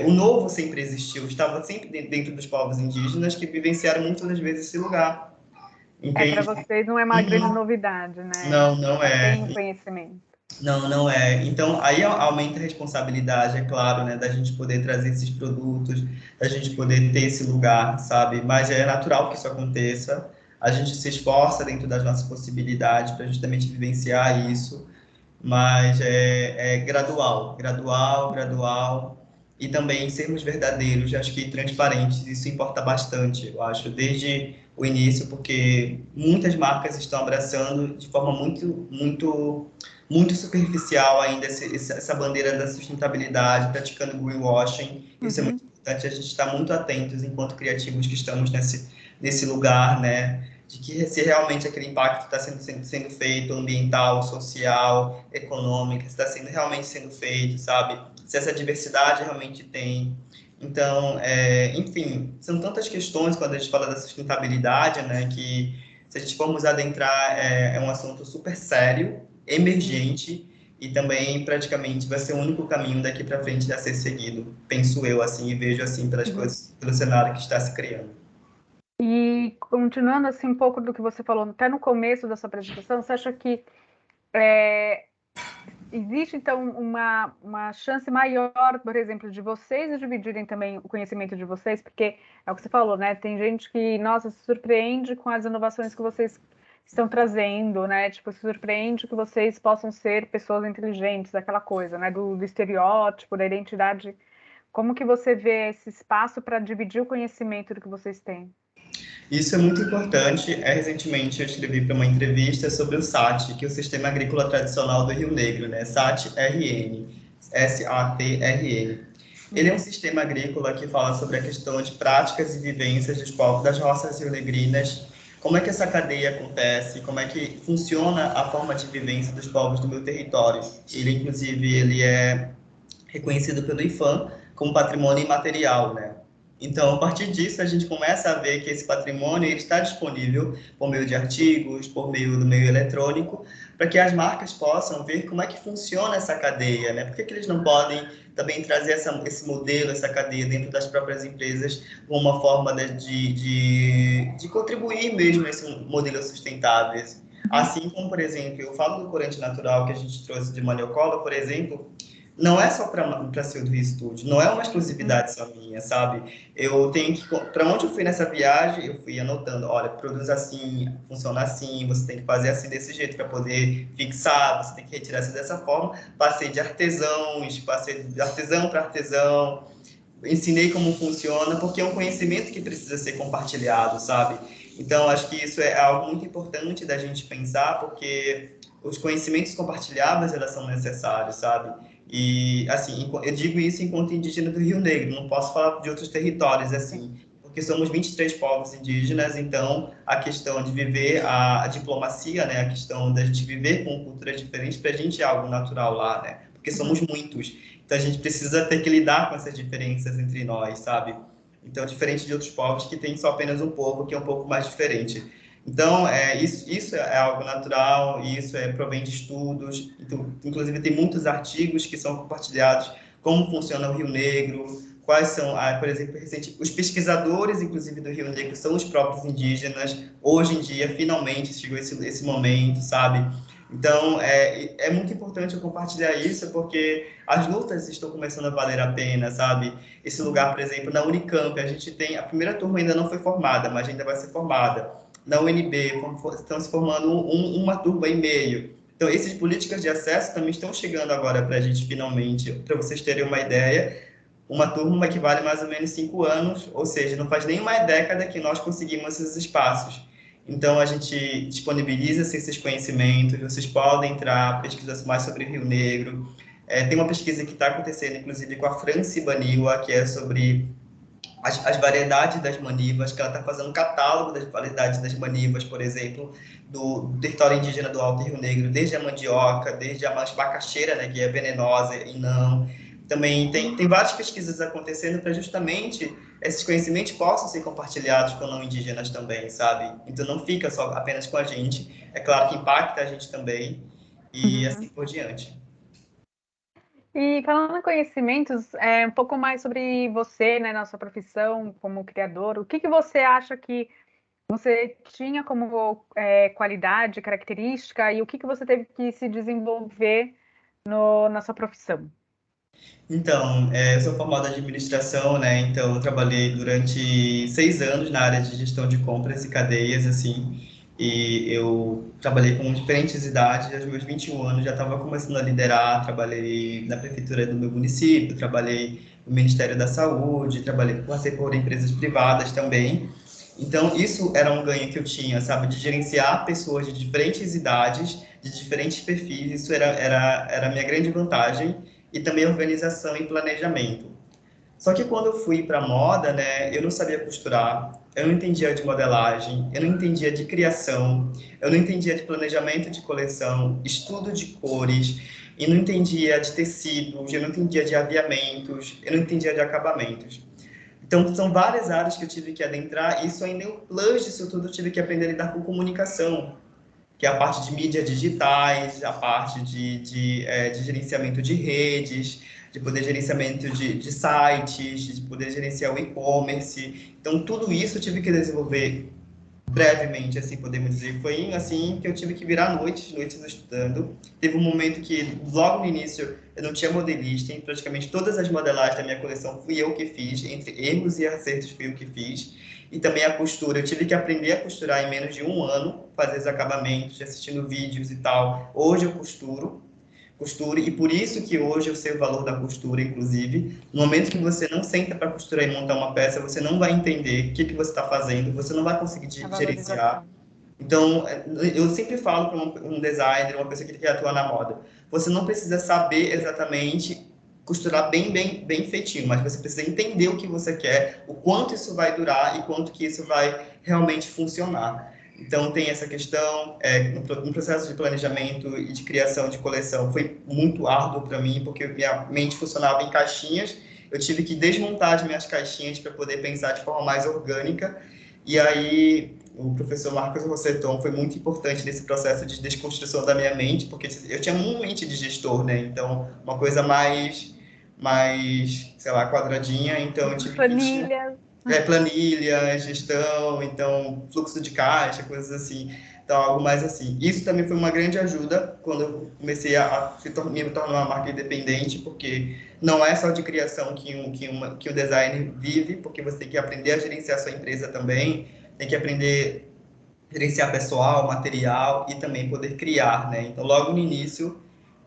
o novo sempre existiu, estava sempre dentro dos povos indígenas que vivenciaram muitas das vezes esse lugar. Para Entende? vocês não é uma grande novidade, né? Não, não Já é. tem o conhecimento. Não, não é. Então, aí aumenta a responsabilidade, é claro, né, da gente poder trazer esses produtos, da gente poder ter esse lugar, sabe? Mas é natural que isso aconteça. A gente se esforça dentro das nossas possibilidades para justamente vivenciar isso, mas é gradual, gradual, gradual. E também sermos verdadeiros, acho que transparentes, isso importa bastante, eu acho, desde o início, porque muitas marcas estão abraçando de forma muito superficial ainda essa bandeira da sustentabilidade, praticando greenwashing. Isso é muito importante, a gente está muito atentos enquanto criativos que estamos nesse lugar, né? De que se realmente aquele impacto está sendo feito, ambiental, social, econômico, está realmente sendo feito, sabe? Se essa diversidade realmente tem. Então, enfim, são tantas questões quando a gente fala da sustentabilidade, né? Que se a gente formos adentrar, é um assunto super sério, emergente, e também praticamente vai ser o único caminho daqui para frente a ser seguido, penso eu, assim, e vejo assim pelas coisas, pelo cenário que está se criando. E continuando assim um pouco do que você falou até no começo da sua apresentação, você acha que existe então uma chance maior, por exemplo, de vocês dividirem também o conhecimento de vocês, porque é o que você falou, né? Tem gente que, nossa, se surpreende com as inovações que vocês estão trazendo, né? Tipo, se surpreende que vocês possam ser pessoas inteligentes, aquela coisa, né? Do estereótipo, da identidade. Como que você vê esse espaço para dividir o conhecimento do que vocês têm? Isso é muito importante. Recentemente eu escrevi para uma entrevista sobre o SAT, que é o Sistema Agrícola Tradicional do Rio Negro, né? SAT-RN, SATRN. Ele é um sistema agrícola que fala sobre a questão de práticas e vivências dos povos das roças rionegrinas como é que essa cadeia acontece, como é que funciona a forma de vivência dos povos do meu território. Ele é reconhecido pelo IFAM como patrimônio imaterial, né? Então, a partir disso, a gente começa a ver que esse patrimônio ele está disponível por meio de artigos, por meio do meio eletrônico, para que as marcas possam ver como é que funciona essa cadeia, né? Por que eles não podem também trazer esse modelo, essa cadeia dentro das próprias empresas, como uma forma de contribuir mesmo a esse modelo sustentável? Assim como, por exemplo, eu falo do corante natural que a gente trouxe de Maniocola, por exemplo, não é só para ser do estúdio, não é uma exclusividade só minha, sabe? Eu tenho que, para onde eu fui nessa viagem, eu fui anotando, olha, produz assim, funciona assim, você tem que fazer assim desse jeito para poder fixar, você tem que retirar assim dessa forma. Passei de artesãos, passei de artesão para artesão, ensinei como funciona, porque é um conhecimento que precisa ser compartilhado, sabe? Então, acho que isso é algo muito importante da gente pensar, porque os conhecimentos compartilhados, elas são necessários, sabe? E, assim, eu digo isso enquanto indígena do Rio Negro, não posso falar de outros territórios, assim, porque somos 23 povos indígenas, então a questão de viver a diplomacia, né, a questão da gente viver com culturas diferentes, para a gente é algo natural lá, né? Porque somos muitos. Então a gente precisa ter que lidar com essas diferenças entre nós, sabe? Então, diferente de outros povos que tem só apenas um povo que é um pouco mais diferente. Então, isso é algo natural, isso provém de estudos, então, inclusive tem muitos artigos que são compartilhados, como funciona o Rio Negro, quais são, por exemplo, os pesquisadores, inclusive, do Rio Negro são os próprios indígenas, hoje em dia, finalmente, chegou esse momento, sabe? Então, é muito importante eu compartilhar isso, porque as lutas estão começando a valer a pena, sabe? Esse lugar, por exemplo, na Unicamp, a gente tem, a primeira turma ainda não foi formada, mas ainda vai ser formada. Na UNB, estão se formando uma turma e meio. Então, essas políticas de acesso também estão chegando agora para a gente, finalmente. Para vocês terem uma ideia, uma turma equivale mais ou menos 5 anos, ou seja, não faz nem uma década que nós conseguimos esses espaços. Então, a gente disponibiliza esses conhecimentos, vocês podem entrar, pesquisar mais sobre Rio Negro. Tem uma pesquisa que está acontecendo, inclusive, com a Franci Baniwa, que é sobre as variedades das manivas, que ela está fazendo um catálogo das variedades das manivas, por exemplo, do território indígena do Alto Rio Negro, desde a mandioca, desde a macaxeira, né, que é venenosa e não. Também tem várias pesquisas acontecendo para justamente esses conhecimentos possam ser compartilhados com não indígenas também, sabe? Então não fica só apenas com a gente, é claro que impacta a gente também, e assim por diante. E falando em conhecimentos, um pouco mais sobre você, né, na sua profissão como criador, o que você acha que você tinha como qualidade, característica, e o que você teve que se desenvolver na sua profissão? Então, eu sou formado em administração, né? Então, eu trabalhei durante 6 anos na área de gestão de compras e cadeias, assim. E eu trabalhei com diferentes idades. Aos meus 21 anos já estava começando a liderar. Trabalhei na prefeitura do meu município, trabalhei no Ministério da Saúde, passei por empresas privadas também. Então, isso era um ganho que eu tinha, sabe? De gerenciar pessoas de diferentes idades, de diferentes perfis. Isso era a minha grande vantagem e também organização e planejamento. Só que quando eu fui para moda, né, eu não sabia costurar, eu não entendia de modelagem, eu não entendia de criação, eu não entendia de planejamento de coleção, estudo de cores, e não entendia de tecidos, eu não entendia de aviamentos, eu não entendia de acabamentos. Então, são várias áreas que eu tive que adentrar, e isso ainda, o plus disso tudo, eu tive que aprender a lidar com comunicação, que é a parte de mídias digitais, a parte de gerenciamento de redes, de poder gerenciamento de sites, de poder gerenciar o e-commerce. Então, tudo isso eu tive que desenvolver brevemente, assim, podemos dizer. Foi assim que eu tive que virar noites estudando. Teve um momento que, logo no início, eu não tinha modelista, e praticamente todas as modelagens da minha coleção fui eu que fiz, entre erros e acertos fui eu que fiz. E também a costura, eu tive que aprender a costurar em menos de um ano, fazer os acabamentos, assistindo vídeos e tal. Hoje eu costure, e por isso que hoje eu sei o valor da costura, inclusive. No momento que você não senta para costurar e montar uma peça, você não vai entender o que você está fazendo, você não vai conseguir A gerenciar. valorização. Então, eu sempre falo para um designer, uma pessoa que quer atuar na moda, você não precisa saber exatamente costurar bem feitinho, mas você precisa entender o que você quer, o quanto isso vai durar e quanto que isso vai realmente funcionar. Então, tem essa questão, no processo de planejamento e de criação de coleção, foi muito árduo para mim, porque minha mente funcionava em caixinhas, eu tive que desmontar as minhas caixinhas para poder pensar de forma mais orgânica, e aí o professor Marcos Rosseton foi muito importante nesse processo de desconstrução da minha mente, porque eu tinha uma mente de gestor, né? Então, uma coisa mais, sei lá, quadradinha, então eu tive que Planilhas. planilha, gestão, então fluxo de caixa, coisas assim. Então, algo mais assim. Isso também foi uma grande ajuda quando eu comecei me tornar uma marca independente, porque não é só de criação que o design vive, porque você tem que aprender a gerenciar a sua empresa também, tem que aprender a gerenciar pessoal, material e também poder criar, né? Então, logo no início,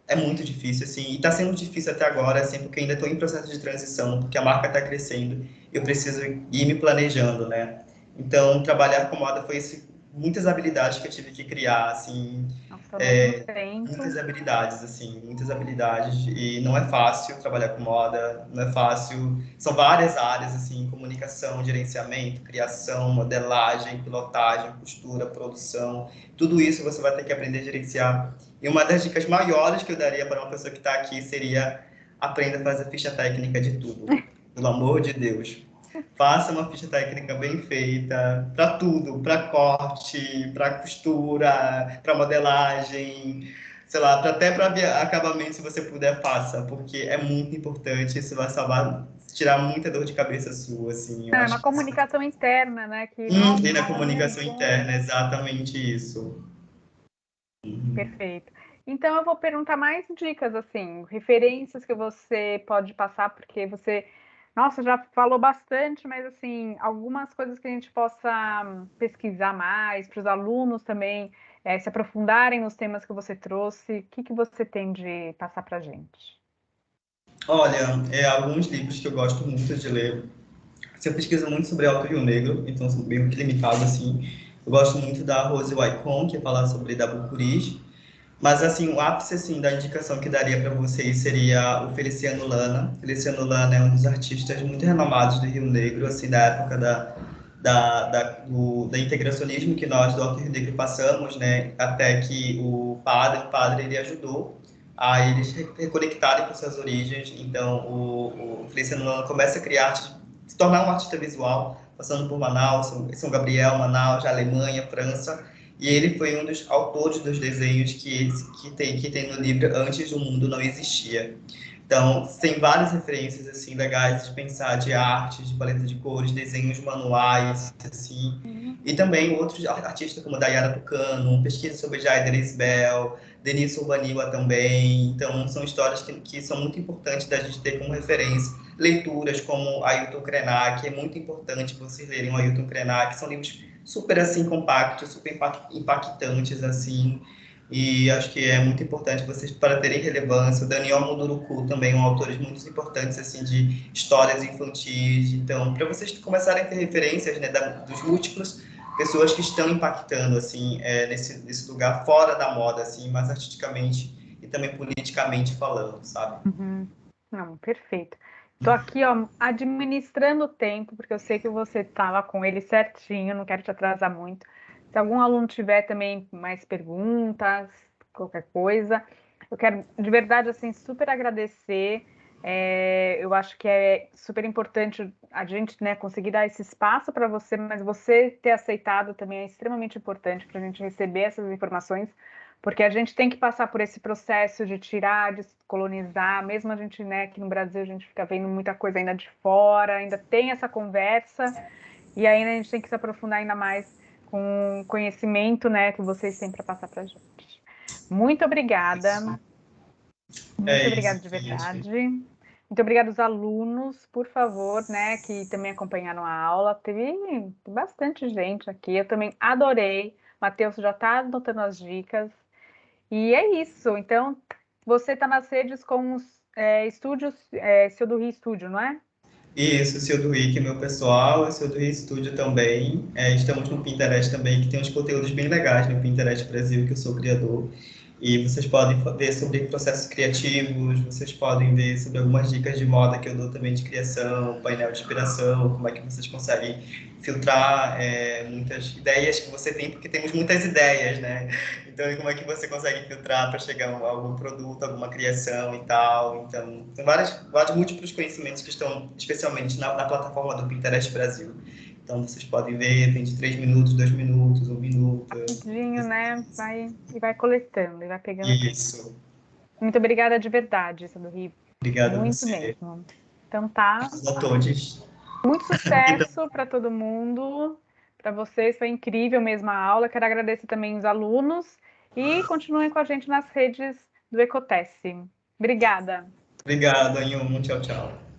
é muito difícil, assim, e está sendo difícil até agora, assim, porque ainda estou em processo de transição, porque a marca está crescendo, eu preciso ir me planejando, né? Então, trabalhar com moda foi muitas habilidades que eu tive que criar, assim, Nossa, ao mesmo tempo. muitas habilidades, e não é fácil trabalhar com moda, não é fácil, são várias áreas, assim, comunicação, gerenciamento, criação, modelagem, pilotagem, costura, produção, tudo isso você vai ter que aprender a gerenciar. E uma das dicas maiores que eu daria para uma pessoa que está aqui seria aprenda a fazer ficha técnica de tudo, pelo amor de Deus. Faça uma ficha técnica bem feita para tudo, para corte, para costura, para modelagem, sei lá, até para acabamento, se você puder, faça, porque é muito importante, isso vai salvar, tirar muita dor de cabeça sua, assim, eu É acho uma que isso... comunicação interna, né? Que, nossa, E na não, não, comunicação interna, exatamente isso. perfeito. Então, eu vou perguntar mais dicas, assim, referências que você pode passar, porque você, nossa, já falou bastante, mas, assim, algumas coisas que a gente possa pesquisar mais, para os alunos também se aprofundarem nos temas que você trouxe. O que que você tem de passar para a gente? Olha, alguns livros que eu gosto muito de ler. Assim, eu pesquiso muito sobre Alto Rio Negro, então sou meio que limitado, assim. Eu gosto muito da Rose Waicon, que fala sobre Dabu Curis. Mas, assim, o ápice, assim, da indicação que daria para vocês seria o Feliciano Lana. Feliciano Lana é um dos artistas muito renomados do Rio Negro, assim, da época da integracionismo que nós do Alto Rio Negro passamos, né? Até que o padre, ele ajudou a eles reconectarem com suas origens. Então, o Feliciano Lana começa a criar arte, se tornar um artista visual, passando por Manaus, São Gabriel, Manaus, Alemanha, França, e ele foi um dos autores dos desenhos que tem no livro Antes do Mundo Não Existia. Então, tem várias referências assim legais de pensar de arte, de paleta de cores, desenhos manuais, assim. E também outros artistas como Dayara Tucano, pesquisa sobre Jaider Isbel, Denise Urbaniwa também. Então, são histórias que são muito importantes da gente ter como referência. Leituras como Ailton Krenak, é muito importante vocês lerem o Ailton Krenak, são livros super assim compactos, super impactantes assim, e acho que é muito importante vocês para terem relevância. O Daniel Munduruku também, um autor muito importante assim de histórias infantis. Então, para vocês começarem a ter referências, né, dos múltiplos pessoas que estão impactando assim nesse lugar fora da moda, assim, mais artisticamente e também politicamente falando, sabe? Uhum. Não, perfeito. Estou aqui, ó, administrando o tempo, porque eu sei que você estava com ele certinho, não quero te atrasar muito. Se algum aluno tiver também mais perguntas, qualquer coisa, eu quero de verdade assim super agradecer. Eu acho que é super importante a gente, né, conseguir dar esse espaço para você, mas você ter aceitado também é extremamente importante para a gente receber essas informações, porque a gente tem que passar por esse processo de tirar, de colonizar, mesmo a gente, né, aqui no Brasil, a gente fica vendo muita coisa ainda de fora, ainda tem essa conversa, e ainda a gente tem que se aprofundar ainda mais com o conhecimento, né, que vocês têm para passar para a gente. Muito É isso, obrigada de gente. verdade. Muito obrigada aos alunos, por favor, né, que também acompanharam a aula. Teve bastante gente aqui, eu também adorei. Matheus já está anotando as dicas. E é isso. Então, você está nas redes com os estúdios, Seu do Rio Estúdio, não é? Isso, o Seu do Rio, que é meu pessoal, o Seu do Rio Studio também. Estamos no Pinterest também, que tem uns conteúdos bem legais no Pinterest Brasil, que eu sou criador. E vocês podem ver sobre processos criativos, vocês podem ver sobre algumas dicas de moda que eu dou também de criação, painel de inspiração, como é que vocês conseguem filtrar muitas ideias que você tem, porque temos muitas ideias, né? Então, como é que você consegue filtrar para chegar a algum produto, alguma criação e tal. Então, tem vários múltiplos conhecimentos que estão, especialmente na plataforma do Pinterest Brasil. Então, vocês podem ver, tem de 3 minutos, 2 minutos, 1 minuto. Rapidinho, né? Vai coletando e vai pegando tudo. Isso. Muito obrigada de verdade, Sadorri. Obrigado a Muito você. mesmo. Então tá. A todos. Muito sucesso para todo mundo. Para vocês foi incrível mesmo a aula. Quero agradecer também os alunos e continuem com a gente nas redes do Ecotesse. Obrigada. Obrigado, Anhum. Tchau, tchau.